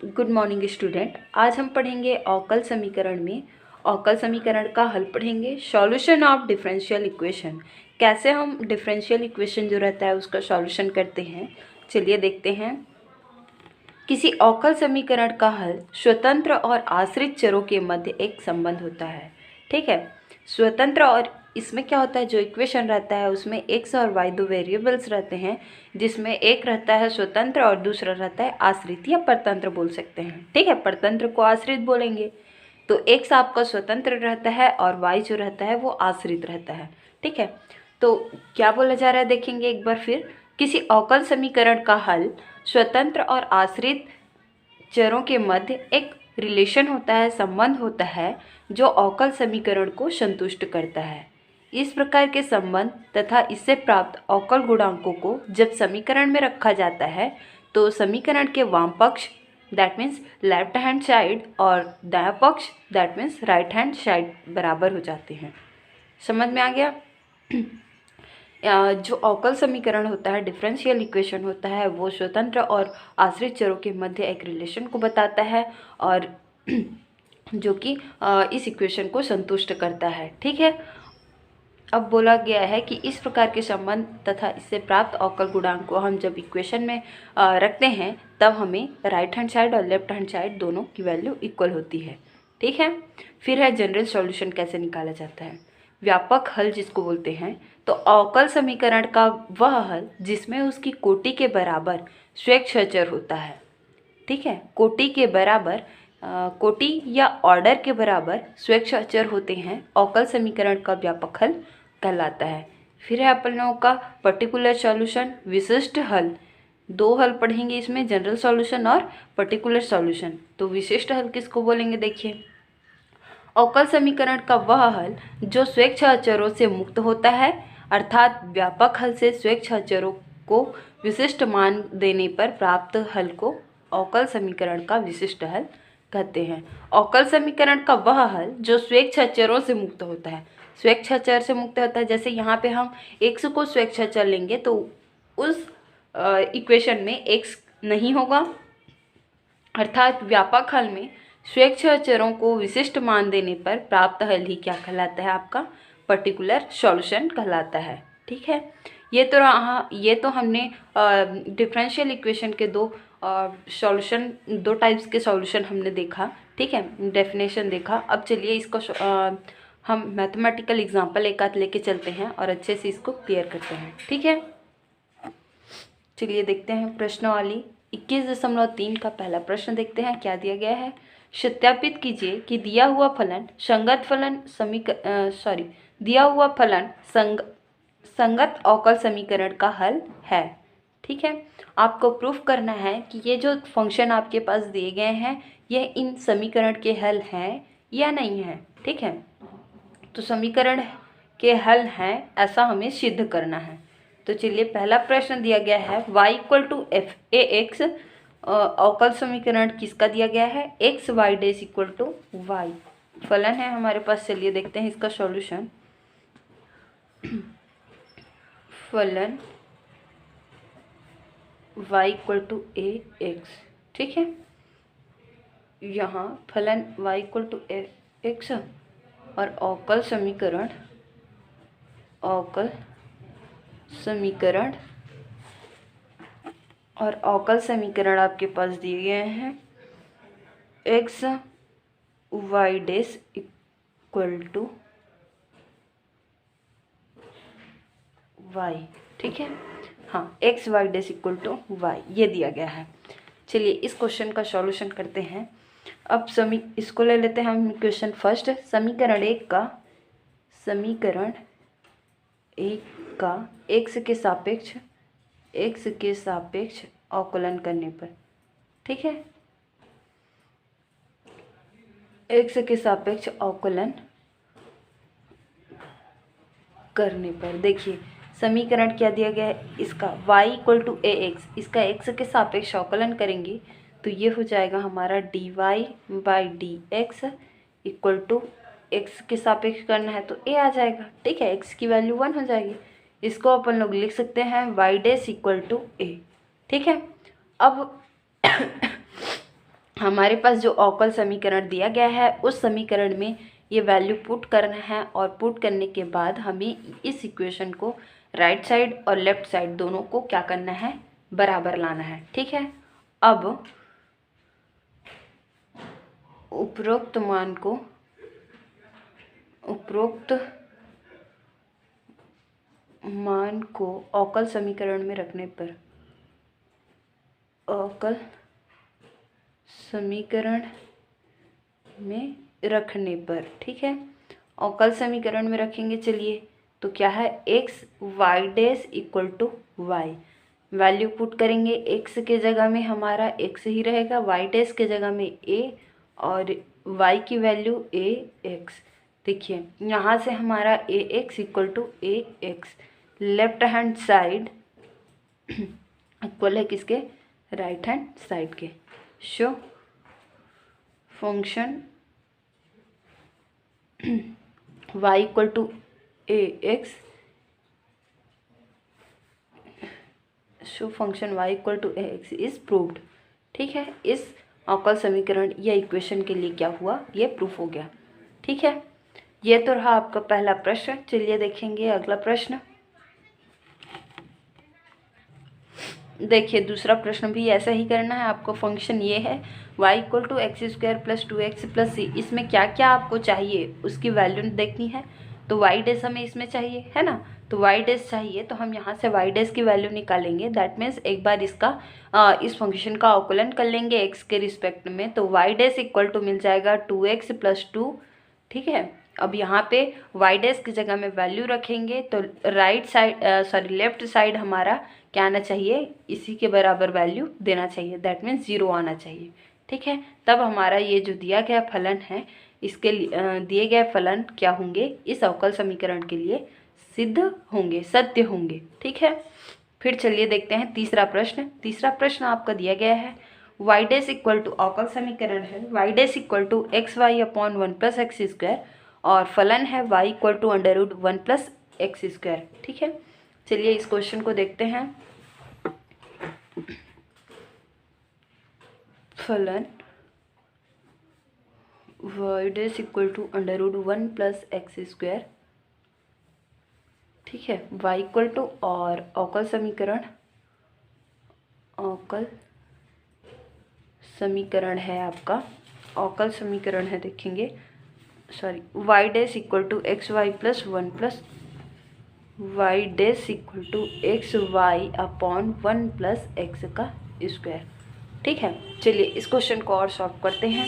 Good morning student. आज हम पढ़ेंगे अवकल समीकरण में अवकल समीकरण का हल पढ़ेंगे। सॉल्यूशन ऑफ डिफरेंशियल इक्वेशन, कैसे हम डिफरेंशियल इक्वेशन जो रहता है उसका सॉल्यूशन करते हैं। चलिए देखते हैं। किसी अवकल समीकरण का हल स्वतंत्र और आश्रित चरों के मध्य एक संबंध होता है। ठीक है, स्वतंत्र और इसमें क्या होता है, जो इक्वेशन रहता है उसमें एक्स और वाई दो वेरिएबल्स रहते हैं, जिसमें एक रहता है स्वतंत्र और दूसरा रहता है आश्रित या परतंत्र बोल सकते हैं। ठीक है, परतंत्र को आश्रित बोलेंगे। तो एक्स आपका स्वतंत्र रहता है और वाई जो रहता है वो आश्रित रहता है। ठीक है, तो क्या बोला जा रहा है देखेंगे एक बार फिर। किसी अवकल समीकरण का हल स्वतंत्र और आश्रित चरों के मध्य एक रिलेशन होता है, संबंध होता है, जो अवकल समीकरण को संतुष्ट करता है। इस प्रकार के संबंध तथा इससे प्राप्त अवकल गुणांकों को जब समीकरण में रखा जाता है तो समीकरण के वाम पक्ष that means left hand side और दायां पक्ष that means right hand side बराबर हो जाते हैं। समझ में आ गया। जो अवकल समीकरण होता है, डिफरेंशियल इक्वेशन होता है, वो स्वतंत्र और आश्रित चरों के मध्य एक रिलेशन को बताता है और जो कि इस इक्वेशन को संतुष्ट करता है। ठीक है, अब बोला गया है कि इस प्रकार के संबंध तथा इससे प्राप्त अवकल गुणांक को हम जब इक्वेशन में रखते हैं तब हमें राइट हैंड साइड और लेफ्ट हैंड साइड दोनों की वैल्यू इक्वल होती है। ठीक है, फिर है जनरल सॉल्यूशन कैसे निकाला जाता है। व्यापक हल जिसको बोलते हैं, तो अवकल समीकरण का वह हल जिसमें उसकी कोटि के बराबर स्वेच्छाचर होता है। ठीक है, कोटि के बराबर कोटि या ऑर्डर के बराबर स्वेच्छाचर होते हैं, अवकल समीकरण का व्यापक हल कहलाता है। फिर है अपन लोगों का पर्टिकुलर सॉल्यूशन, विशिष्ट हल। दो हल पढ़ेंगे इसमें, जनरल सॉल्यूशन और पर्टिकुलर सॉल्यूशन। तो विशिष्ट हल किसको बोलेंगे देखिए। अवकल समीकरण का वह हल जो स्वेच्छाचरों से मुक्त होता है, अर्थात व्यापक हल से स्वेच्छाचरों को विशिष्ट मान देने पर प्राप्त हल को अवकल समीकरण का विशिष्ट हल कहते हैं। अवकल समीकरण का वह हल जो स्वेच्छाचरों से मुक्त होता है, स्वेच्छाचर से मुक्त होता है, जैसे यहाँ पे हम एक्स को स्वेच्छाचर लेंगे तो उस इक्वेशन में एक्स नहीं होगा, अर्थात व्यापक हल में स्वेच्छाचरों को विशिष्ट मान देने पर प्राप्त हल ही क्या कहलाता है, आपका पर्टिकुलर सॉल्यूशन कहलाता है। ठीक है, ये तो हमने डिफरेंशियल इक्वेशन के दो सॉल्यूशन, दो टाइप्स के सॉल्यूशन हमने देखा। ठीक है, डेफिनेशन देखा। अब चलिए इसको हम मैथमेटिकल एग्जांपल एक आध लेके चलते हैं और अच्छे से इसको क्लियर करते हैं। ठीक है, चलिए देखते हैं प्रश्नावली 21.3 का पहला प्रश्न देखते हैं। क्या दिया गया है। सत्यापित कीजिए कि दिया हुआ फलन संगत अवकल समीकरण का हल है। ठीक है, आपको प्रूफ करना है कि ये जो फंक्शन आपके पास दिए गए हैं ये इन समीकरण के हल हैं या नहीं है। ठीक है, तो समीकरण के हल हैं ऐसा हमें सिद्ध करना है। तो चलिए पहला प्रश्न दिया गया है y = f(a)x, अवकल समीकरण किसका दिया गया है, X Y dash equal to Y फलन है हमारे पास। चलिए देखते हैं इसका सॉल्यूशन। फलन y = ax। ठीक है, यहाँ फलन y = ax और अवकल समीकरण आपके पास दिए गए हैं X Y dash equal to Y. ठीक है, हाँ, X Y dash equal to Y ये दिया गया है। चलिए इस क्वेश्चन का सॉल्यूशन करते हैं। अब इसको ले लेते हैं हम क्वेश्चन फर्स्ट। समीकरण एक का एक्स के सापेक्ष अवकलन करने पर। ठीक है, एक्स के सापेक्ष अवकलन करने पर देखिए समीकरण क्या दिया गया है इसका, y = ax, इसका x के सापेक्ष अवकलन करेंगे तो ये हो जाएगा हमारा dy/dx इक्वल टू एक्स के सापेक्ष करना है तो a आ जाएगा। ठीक है, x की वैल्यू 1 हो जाएगी। इसको अपन लोग लिख सकते हैं y dash equal to a। ठीक है, अब हमारे पास जो अवकल समीकरण दिया गया है उस समीकरण में ये वैल्यू पुट करना है, और पुट करने के बाद हमें इस इक्वेशन को राइट साइड और लेफ्ट साइड दोनों को क्या करना है, बराबर लाना है। ठीक है, अब उपरोक्त मान को अवकल समीकरण में रखने पर, अवकल समीकरण में रखने पर, ठीक है, अवकल समीकरण में रखेंगे। चलिए, तो क्या है, X Y dash equal to Y, value put करेंगे। एक्स के जगह में हमारा एक्स ही रहेगा, वाई डैश के जगह में ए, और वाई की वैल्यू ए एक्स। देखिए यहाँ से हमारा A X equal to A X, left hand side equal है किसके, राइट हैंड साइड के। Show function y equal to A X, show function y equal to A X is proved. ठीक है, इस अवकल समीकरण या इक्वेशन के लिए क्या हुआ, ये प्रूफ हो गया। ठीक है, ये तो रहा आपका पहला प्रश्न। चलिए देखेंगे अगला प्रश्न। देखिए दूसरा प्रश्न भी ऐसा ही करना है आपको। फंक्शन ये है y equal to X square plus 2x plus C, इसमें क्या क्या आपको चाहिए उसकी वैल्यू देखनी है। तो y डैश हमें इसमें चाहिए है ना, तो y डैश चाहिए, तो हम यहाँ से y डैश की वैल्यू निकालेंगे। दैट मीन्स एक बार इसका इस फंक्शन का अवकलन कर लेंगे x के रिस्पेक्ट में, तो y डैश इक्वल टू मिल जाएगा 2x प्लस 2। ठीक है, अब यहाँ पे y डैश की जगह में वैल्यू रखेंगे, तो राइट साइड लेफ्ट साइड हमारा क्या आना चाहिए, इसी के बराबर वैल्यू देना चाहिए। दैट मीन्स 0 आना चाहिए। ठीक है, तब हमारा ये जो दिया गया फलन है, इसके दिए गए फलन क्या होंगे, इस अवकल समीकरण के लिए सिद्ध होंगे, सत्य होंगे। ठीक है, फिर चलिए देखते हैं तीसरा प्रश्न। तीसरा प्रश्न आपका दिया गया है y डैश इक्वल टू, अवकल समीकरण है y dash equal to X Y upon 1 plus X square, और फलन है y equal to under root 1 plus X square. ठीक है, चलिए इस क्वेश्चन को देखते हैं। फलन y dash equal to under root 1 plus X square, ठीक है, y इक्वल टू, और अवकल समीकरण है आपका, अवकल समीकरण है, देखेंगे sorry, y dash equal to X Y plus 1 plus y dash equal to X Y upon 1 plus X का स्क्वायर। ठीक है, चलिए इस क्वेश्चन को और सॉल्व करते हैं।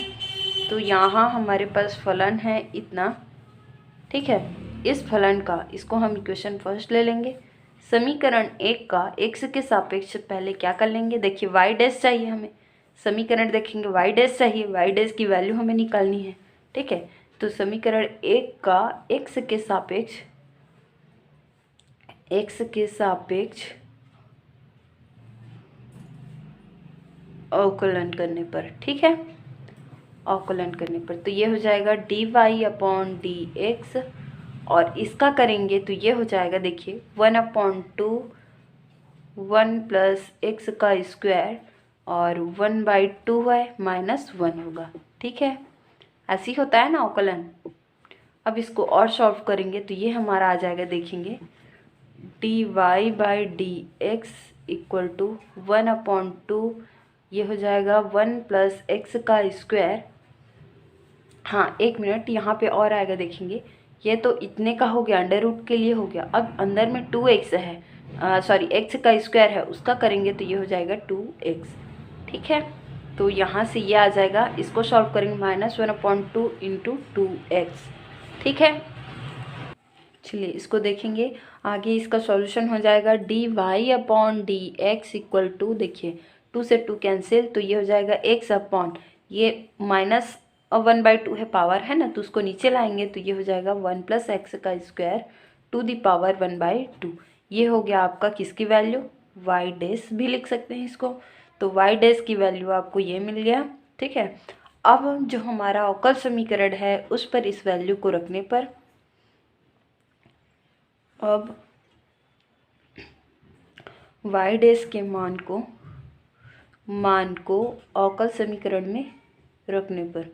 तो यहाँ हमारे पास फलन है इतना। ठीक है, इस फलन का, इसको हम इक्वेशन फर्स्ट ले लेंगे। समीकरण एक का एक्स के सापेक्ष पहले क्या कर लेंगे, देखिए y डैश चाहिए हमें, समीकरण देखेंगे y डैश चाहिए, y डैश की वैल्यू हमें निकालनी है। ठीक है, तो समीकरण एक का एक्स के सापेक्ष अवकलन करने पर, ठीक है, अवकलन करने पर तो ये हो जाएगा D Y upon D X, और इसका करेंगे तो ये हो जाएगा, देखिए 1/2 1 प्लस एक्स का स्क्वायर, और 1/2 है -1 होगा। ठीक है, ऐसे ही होता है ना अवकलन। अब इसको और सॉल्व करेंगे तो ये हमारा आ जाएगा, देखेंगे D Y by D X equal to 1/2, ये हो जाएगा 1 प्लस एक्स का स्क्वायर। हाँ एक मिनट, यहाँ पे और आएगा, देखेंगे ये तो इतने का हो गया, अंडर रूट के लिए हो गया। अब अंदर में 2x है, सॉरी एक्स का स्क्वायर है, उसका करेंगे तो ये हो जाएगा 2x। ठीक है, तो यहाँ से ये आ जाएगा, इसको सॉल्व करेंगे -1/2 इंटू 2x। ठीक है, चलिए इसको देखेंगे आगे। इसका सॉल्यूशन हो जाएगा D Y upon D X equal to, देखिए 2 से 2 कैंसिल, तो ये हो जाएगा x अपॉन, ये -1/2 है, पावर है ना, तो उसको नीचे लाएंगे तो ये हो जाएगा 1 प्लस एक्स का स्क्वायर टू द पावर 1/2। ये हो गया आपका किसकी वैल्यू, y डैश भी लिख सकते हैं इसको, तो y डैश की वैल्यू आपको ये मिल गया। ठीक है, अब जो हमारा अवकल समीकरण है उस पर इस वैल्यू को रखने पर, अब y डैश के मान को मान को अवकल समीकरण में रखने पर,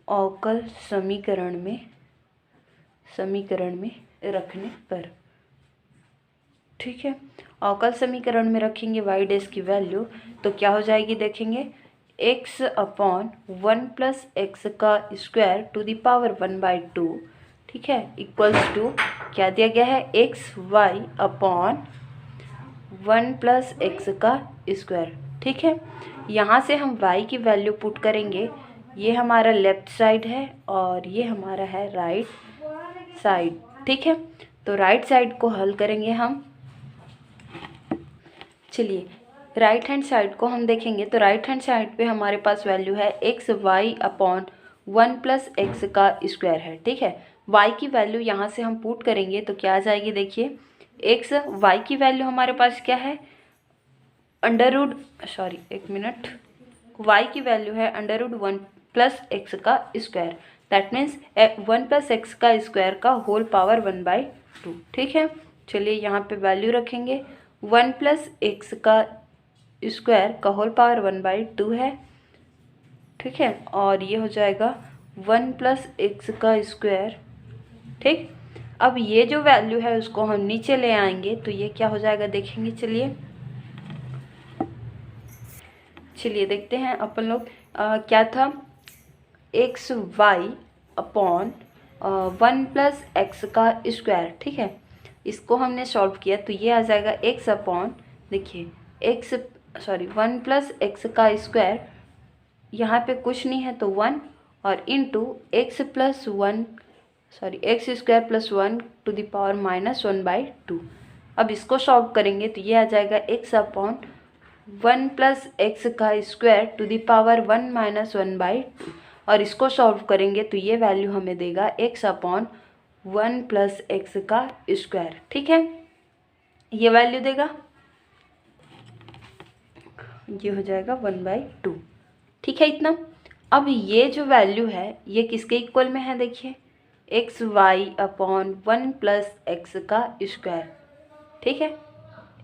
अवकल समीकरण में रखने पर, ठीक है। अवकल समीकरण में रखेंगे वाई डैश की वैल्यू तो क्या हो जाएगी देखेंगे, x अपॉन 1 प्लस एक्स का स्क्वायर टू द पावर 1/2, ठीक है, इक्वल्स टू क्या दिया गया है, X Y upon 1 plus X का स्क्वायर, ठीक है। यहाँ से हम y की वैल्यू पुट करेंगे, ये हमारा लेफ्ट साइड है और ये हमारा है राइट साइड, ठीक है। तो राइट साइड को हल करेंगे हम। चलिए राइट हैंड साइड को हम देखेंगे तो राइट हैंड साइड पे हमारे पास वैल्यू है X Y upon 1 plus X का स्क्वायर है, ठीक है। y की वैल्यू यहाँ से हम पुट करेंगे तो क्या आ जाएगी देखिए, एक्स y की वैल्यू हमारे पास क्या है, y की वैल्यू है √1 प्लस एक्स का square, that means 1 plus X का स्क्वायर का होल पावर 1/2, ठीक है। चलिए यहाँ पे वैल्यू रखेंगे, 1 प्लस एक्स का स्क्वायर का होल पावर 1/2 है, ठीक है, और ये हो जाएगा 1 प्लस एक्स का स्क्वायर, ठीक। अब ये जो वैल्यू है उसको हम नीचे ले आएंगे तो ये क्या हो जाएगा देखेंगे, चलिए देखते हैं अपन लोग क्या था, X Y upon 1 plus X का स्क्वायर, ठीक है। इसको हमने सॉल्व किया तो ये आ जाएगा एक्स अपॉन, देखिए 1 प्लस एक्स का स्क्वायर, यहाँ पे कुछ नहीं है तो 1 और into X square plus 1 to the power -1/2। अब इसको सॉल्व करेंगे तो ये आ जाएगा एक्स अपॉन 1 प्लस एक्स का स्क्वायर टू द पावर 1 - 1/2, और इसको सॉल्व करेंगे तो ये वैल्यू हमें देगा एक्स अपॉन 1 प्लस एक्स का स्क्वायर, ठीक है, ये वैल्यू देगा, ये हो जाएगा 1/2, ठीक है इतना। अब ये जो वैल्यू है ये किसके इक्वल में है देखिए, X Y upon 1 plus X का स्क्वायर, ठीक है,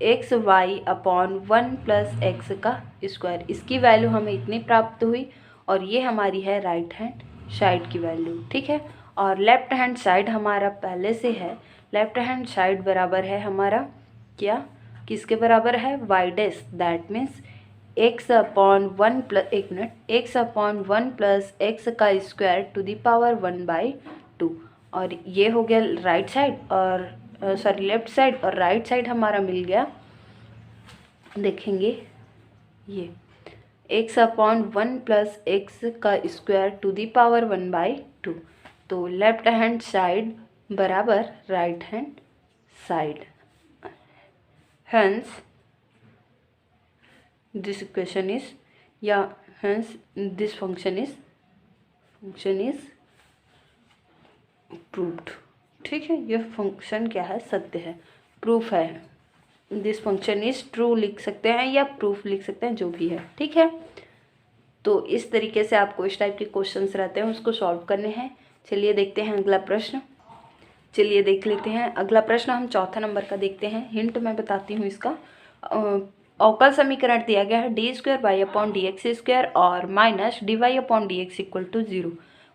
X Y upon 1 plus X का स्क्वायर, इसकी वैल्यू हमें इतनी प्राप्त हुई और ये हमारी है राइट हैंड साइड की वैल्यू, ठीक है। और लेफ्ट हैंड साइड हमारा पहले से है, लेफ्ट हैंड साइड बराबर है हमारा क्या, किसके बराबर है, Y dash, that means X upon 1 plus X का स्क्वायर टू द पावर 1/2, और ये हो गया राइट साइड और लेफ्ट साइड, और राइट साइड हमारा मिल गया, देखेंगे ये एक्स अपॉन 1 प्लस एक्स का स्क्वायर टू द पावर 1/2, तो लेफ्ट हैंड साइड बराबर right hand side, hence this equation is, या hence this function is proved, ठीक है। ये फंक्शन क्या है, सत्य है, प्रूफ है, दिस फंक्शन इज ट्रू लिख सकते हैं या प्रूफ लिख सकते हैं, जो भी है, ठीक है। तो इस तरीके से आपको इस टाइप के क्वेश्चंस रहते हैं उसको सॉल्व करने हैं। चलिए देखते हैं अगला प्रश्न, चलिए देख लेते हैं अगला प्रश्न, हम चौथा नंबर का देखते हैं। हिंट मैं बताती हूँ इसका, अवकल समीकरण दिया गया है d² y/dx² और माइनस dy/dx = 0।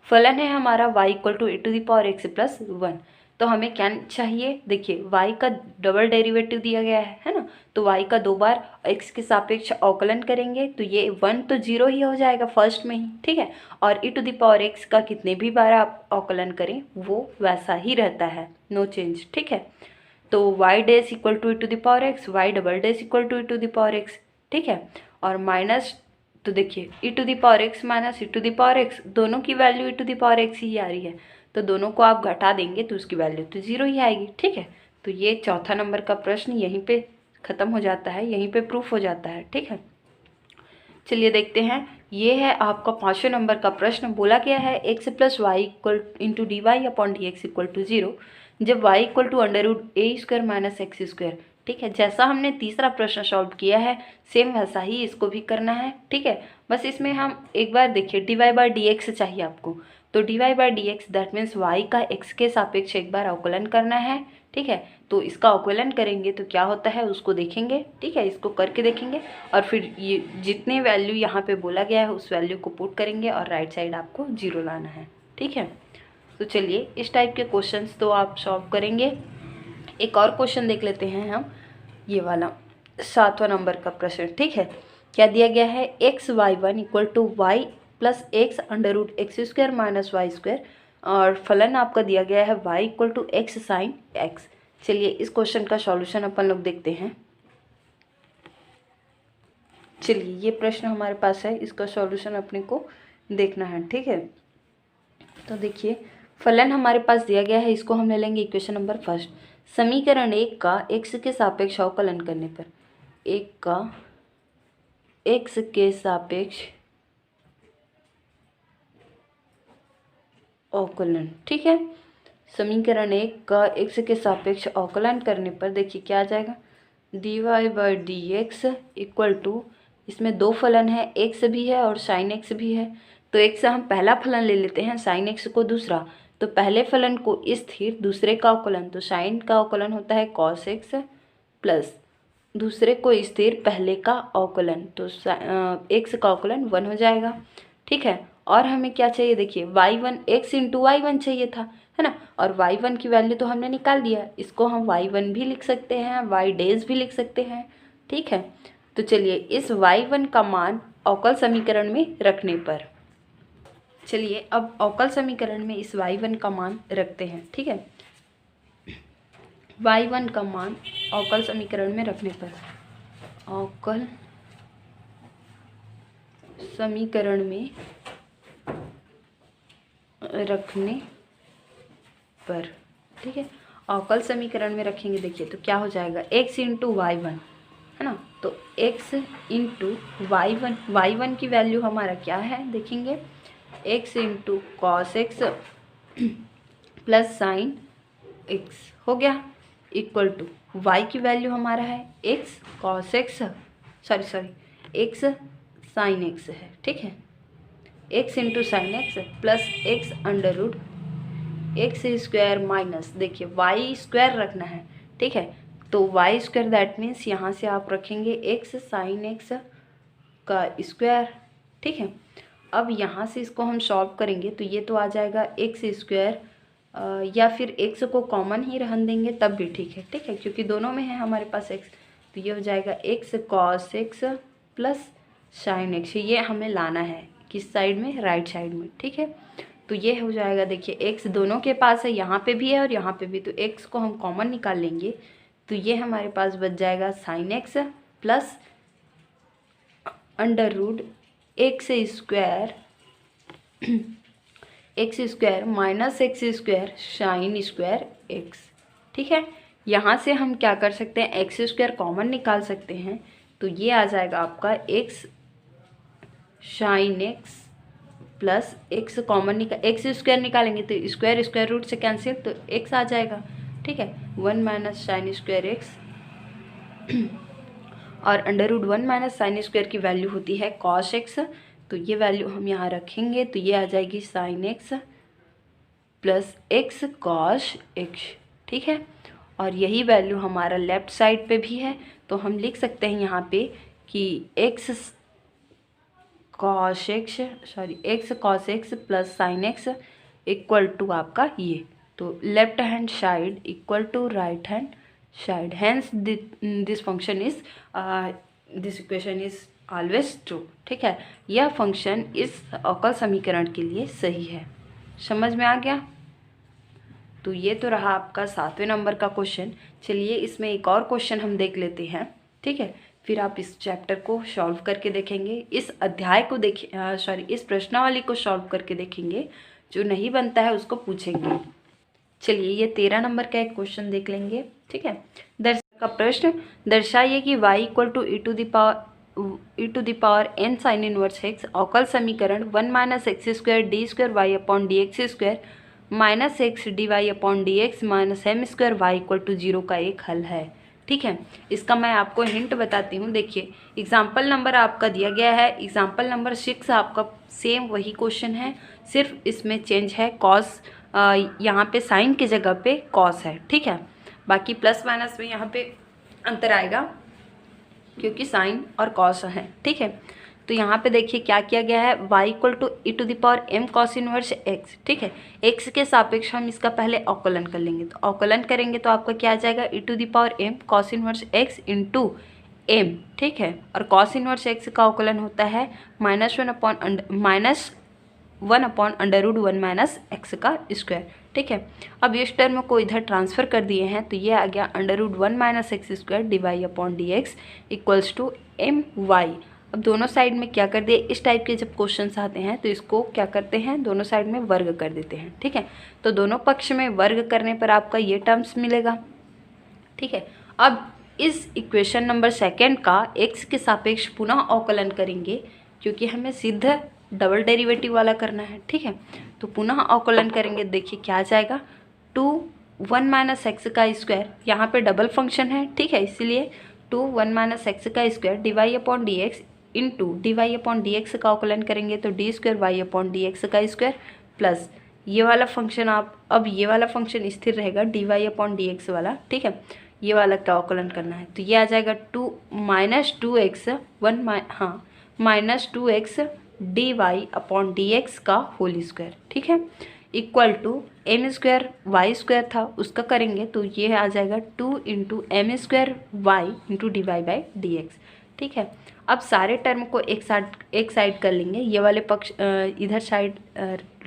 फलन है हमारा y = e⁻x+1। तो हमें क्या चाहिए, देखिए y का डबल डेरिवेटिव दिया गया है ना, तो y का 2 बार x के सापेक्ष अवकलन करेंगे तो ये 1 तो 0 ही हो जाएगा फर्स्ट में ही, ठीक है, और e⁻x का कितने भी बार आप अवकलन करें वो वैसा ही रहता है, नो चेंज, ठीक है। तो y dash = e⁻x, y double dash = e⁻x, ठीक है, और माइनस, तो देखिए e⁻x माइनस e⁻x दोनों की वैल्यू e⁻x ही आ रही है, तो दोनों को आप घटा देंगे तो उसकी वैल्यू तो 0 ही आएगी, ठीक है। तो ये चौथा नंबर का प्रश्न यहीं पे ख़त्म हो जाता है, यहीं पे प्रूफ हो जाता है, ठीक है। चलिए देखते हैं, ये है आपका 5वें नंबर का प्रश्न। बोला गया है x + y × dy/dx = 0 जब y = √a² - x², ठीक है। जैसा हमने तीसरा प्रश्न सॉल्व किया है सेम वैसा ही इसको भी करना है, ठीक है। बस इसमें हम एक बार देखिए dy/dx चाहिए आपको, तो dy by D x that means y का x के सापेक्ष एक बार अवकलन करना है, ठीक है। तो इसका अवकलन करेंगे तो क्या होता है उसको देखेंगे, ठीक है, इसको करके देखेंगे और फिर ये जितने वैल्यू यहाँ पे बोला गया है उस वैल्यू को पुट करेंगे और राइट साइड आपको 0 लाना है, ठीक है। तो चलिए इस टाइप के क्वेश्चंस तो आप सॉल्व करेंगे। एक और क्वेश्चन देख लेते हैं हम, ये वाला 7वां नंबर का प्रश्न, ठीक है। क्या दिया गया है, X Y one equal to Y plus X under root X square minus Y square, और फलन आपका दिया गया है y equal to X sine X. चलिए इस क्वेश्चन का सॉल्यूशन अपन लोग देखते हैं। चलिए ये प्रश्न हमारे पास है, इसका सॉल्यूशन अपने को देखना है, ठीक है। तो देखिए फलन हमारे पास दिया गया है, इसको हम ले लेंगे इक्वेशन नंबर फर्स्ट। समीकरण 1 का x के सापेक्ष अवकलन करने पर, 1 का x के सापेक्ष अवकलन, ठीक है। समीकरण 1 का x के सापेक्ष अवकलन करने पर देखिए क्या आ जाएगा, dy by D X equal to, इसमें दो फलन है, x भी है और साइन x भी है। तो x हम पहला फलन ले लेते हैं, साइन x को दूसरा। तो पहले फलन को स्थिर, दूसरे का अवकलन, तो साइन का अवकलन होता है cos x प्लस दूसरे को स्थिर, पहले का अवकलन, तो x का अवकलन 1 हो जाएगा, ठीक है। और हमें क्या चाहिए, देखिए y1 x इंटू y1 चाहिए था, है ना, और y1 की वैल्यू तो हमने निकाल दिया, इसको हम y1 भी लिख सकते हैं, y डेज भी लिख सकते हैं, ठीक है। तो चलिए इस y1 का मान अवकल समीकरण में रखने पर, चलिए अब अवकल समीकरण में इस y1 का मान रखते हैं, ठीक है। y1 का मान अवकल समीकरण में रखने पर, अवकल समीकरण में रखने पर, ठीक है, अवकल समीकरण में रखेंगे। देखिए तो क्या हो जाएगा, x इंटू वाई वन, है ना, तो x इंटू वाई वन की वैल्यू हमारा क्या है देखेंगे, x into cos X plus sine X हो गया, इक्वल टू y की वैल्यू हमारा है x cos X, x sine X है, ठीक है, x into sine X plus x under root X square minus, देखिए y स्क्वायर रखना है, ठीक है। तो y स्क्वायर दैट मीन्स यहाँ से आप रखेंगे x साइन एक्स का स्क्वायर, ठीक है। अब यहाँ से इसको हम सॉल्व करेंगे तो ये तो आ जाएगा एक्स स्क्वायर, या फिर x को कॉमन ही रहने देंगे तब भी ठीक है, ठीक है, क्योंकि दोनों में है हमारे पास x। तो ये हो जाएगा x cos X plus sine x, ये हमें लाना है किस साइड में, राइट साइड में, ठीक है। तो ये हो जाएगा, देखिए x दोनों के पास है, यहाँ पे भी है और यहाँ पे भी, तो x को हम कॉमन निकाल लेंगे तो ये हमारे पास बच जाएगा sine X plus under root X square minus X square sine square X, ठीक है। यहाँ से हम क्या कर सकते हैं, एक्स स्क्वायर कॉमन निकाल सकते हैं, तो ये आ जाएगा आपका X sine X plus X common X square निकालेंगे तो स्क्वायर स्क्वायर रूट से कैंसिल, तो एक्स आ जाएगा, ठीक है, 1 माइनस साइन स्क्वायर एक्स और under root 1 minus sine square की वैल्यू होती है कॉस एक्स, तो ये वैल्यू हम यहाँ रखेंगे तो ये आ जाएगी sign X plus x cos x, ठीक है। और यही वैल्यू हमारा लेफ्ट साइड पे भी है, तो हम लिख सकते हैं यहाँ पे कि X cos X plus sine X equal to आपका ये, तो left hand side equal to right hand side, hence this function is this equation is always true, ठीक है। यह फंक्शन इस अवकल समीकरण के लिए सही है, समझ में आ गया। तो ये तो रहा आपका 7वें नंबर का क्वेश्चन। चलिए इसमें एक और क्वेश्चन हम देख लेते हैं, ठीक है, फिर आप इस चैप्टर को सॉल्व करके देखेंगे, इस अध्याय को इस प्रश्नावली को सॉल्व करके देखेंगे, जो नहीं बनता है उसको पूछेंगे। चलिए ये 13 नंबर का एक क्वेश्चन देख लेंगे, ठीक है। का प्रश्न, दर्शाइए कि y equal to E to the power n sine inverse x अवकल समीकरण 1 minus X square D square Y upon D X square minus X D Y upon D X minus M square Y equal to 0 का एक हल है, ठीक है। इसका मैं आपको हिंट बताती हूँ। देखिए एग्जाम्पल नंबर आपका दिया गया है, एग्जाम्पल नंबर 6 आपका सेम वही क्वेश्चन है, सिर्फ इसमें चेंज है कॉस, यहाँ पे साइन की जगह पे कॉस है, ठीक है। बाकी प्लस माइनस में यहाँ पे अंतर आएगा क्योंकि साइन और कॉस है, ठीक है। तो यहाँ पे देखिए क्या किया गया है, y equal to e⁻m cos inverse x, ठीक है। x के सापेक्ष हम इसका पहले अवकलन कर लेंगे, तो अवकलन करेंगे तो आपका क्या आ जाएगा e⁻m cos inverse x into m, ठीक है। और cos इनवर्स x का अवकलन होता है -1/√1 माइनस x का स्क्वायर, ठीक है। अब इस टर्म को इधर ट्रांसफ़र कर दिए हैं तो ये आ गया √1 minus X square dy/dx equals to my। अब दोनों साइड में क्या कर दिए, इस टाइप के जब क्वेश्चंस आते हैं तो इसको क्या करते हैं, दोनों साइड में वर्ग कर देते हैं, ठीक है। तो दोनों पक्ष में वर्ग करने पर आपका ये टर्म्स मिलेगा, ठीक है। अब इस इक्वेशन नंबर 2 का x के सापेक्ष पुनः अवकलन करेंगे क्योंकि हमें सिद्ध डबल डेरिवेटिव वाला करना है, ठीक है। तो पुनः अवकलन करेंगे, देखिए क्या आ जाएगा 2 माइनस एक्स का स्क्वायर, यहाँ पे डबल फंक्शन है, ठीक है, इसीलिए 2 माइनस एक्स का स्क्वायर dy/dx इंटू dy/dx का अवकलन करेंगे तो d²y/dx का स्क्वायर प्लस ये वाला फंक्शन अब ये वाला फंक्शन स्थिर रहेगा dy/dx वाला, ठीक है। ये वाला का अवकलन करना है तो ये आ जाएगा -2x dy/dx का होल स्क्वायर, ठीक है, इक्वल टू m²y² था उसका करेंगे तो ये आ जाएगा 2 × m²y × dy/dx, ठीक है। अब सारे टर्म को एक साइड कर लेंगे, ये वाले पक्ष इधर साइड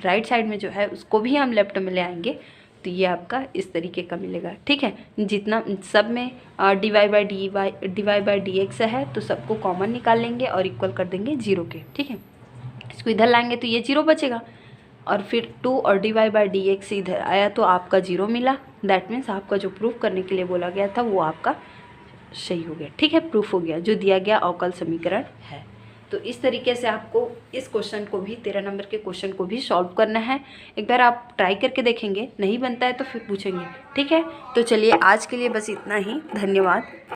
राइट साइड में जो है उसको भी हम लेफ्ट में ले आएंगे तो ये आपका इस तरीके का मिलेगा, ठीक है। जितना सब में dy/dx है तो सबको कॉमन निकाल लेंगे और इक्वल कर देंगे 0 के, ठीक है। इसको इधर लाएंगे तो ये 0 बचेगा और फिर 2 और dy/dx इधर आया तो आपका 0 मिला। दैट मीन्स आपका जो प्रूफ करने के लिए बोला गया था वो आपका सही हो गया, ठीक है, प्रूफ हो गया, जो दिया गया अवकल समीकरण है। तो इस तरीके से आपको इस क्वेश्चन को भी 13 नंबर के क्वेश्चन को भी सॉल्व करना है। एक बार आप ट्राई करके देखेंगे, नहीं बनता है तो फिर पूछेंगे, ठीक है। तो चलिए आज के लिए बस इतना ही, धन्यवाद।